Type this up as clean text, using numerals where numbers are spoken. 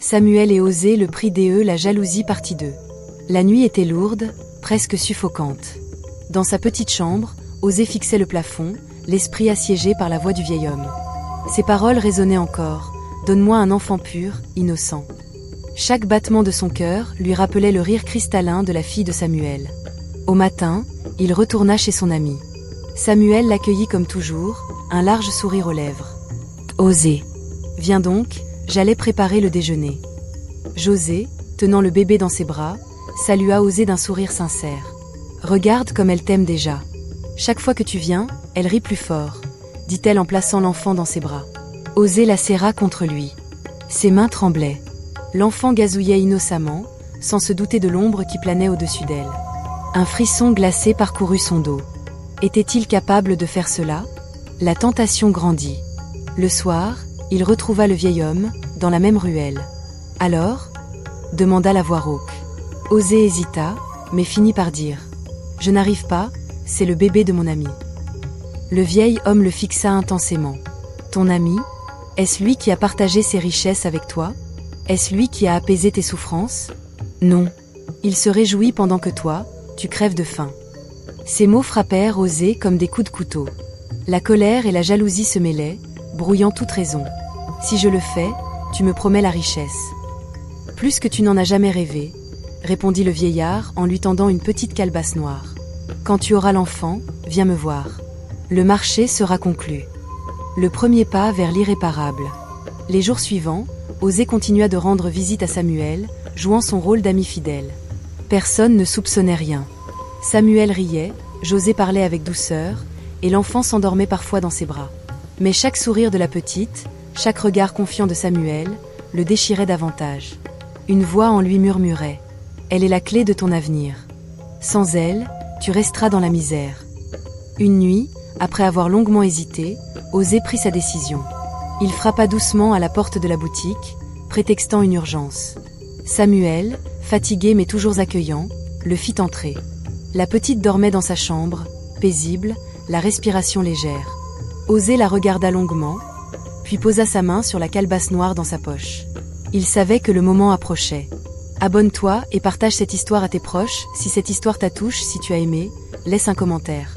Samuel et Osée, le prix d'Éeu, la jalousie partie 2. La nuit était lourde, presque suffocante. Dans sa petite chambre, Osée fixait le plafond, l'esprit assiégé par la voix du vieil homme. Ses paroles résonnaient encore. « Donne-moi un enfant pur, innocent. » Chaque battement de son cœur lui rappelait le rire cristallin de la fille de Samuel. Au matin, il retourna chez son ami. Samuel l'accueillit comme toujours, un large sourire aux lèvres. « Osée, viens donc, j'allais préparer le déjeuner. » José, tenant le bébé dans ses bras, salua Osée d'un sourire sincère. « Regarde comme elle t'aime déjà. Chaque fois que tu viens, elle rit plus fort, » dit-elle en plaçant l'enfant dans ses bras. Osée la serra contre lui. Ses mains tremblaient. L'enfant gazouillait innocemment, sans se douter de l'ombre qui planait au-dessus d'elle. Un frisson glacé parcourut son dos. Était-il capable de faire cela? La tentation grandit. Le soir, il retrouva le vieil homme, dans la même ruelle. « Alors ?» demanda la voix rauque. Osée hésita, mais finit par dire « Je n'arrive pas, c'est le bébé de mon ami. » Le vieil homme le fixa intensément. « Ton ami? Est-ce lui qui a partagé ses richesses avec toi? Est-ce lui qui a apaisé tes souffrances? Non. Il se réjouit pendant que toi, tu crèves de faim. » Ces mots frappèrent Osée comme des coups de couteau. La colère et la jalousie se mêlaient, brouillant toute raison. « Si je le fais, tu me promets la richesse. » « Plus que tu n'en as jamais rêvé, » répondit le vieillard en lui tendant une petite calebasse noire. « Quand tu auras l'enfant, viens me voir. Le marché sera conclu. » Le premier pas vers l'irréparable. Les jours suivants, Osée continua de rendre visite à Samuel, jouant son rôle d'ami fidèle. Personne ne soupçonnait rien. Samuel riait, José parlait avec douceur, et l'enfant s'endormait parfois dans ses bras. Mais chaque sourire de la petite, chaque regard confiant de Samuel, le déchirait davantage. Une voix en lui murmurait « Elle est la clé de ton avenir. Sans elle, tu resteras dans la misère. » Une nuit, après avoir longuement hésité, Osée prit sa décision. Il frappa doucement à la porte de la boutique, prétextant une urgence. Samuel, fatigué mais toujours accueillant, le fit entrer. La petite dormait dans sa chambre, paisible, la respiration légère. Osée la regarda longuement, puis posa sa main sur la calebasse noire dans sa poche. Il savait que le moment approchait. Abonne-toi et partage cette histoire à tes proches. Si cette histoire t'a touché, si tu as aimé, laisse un commentaire.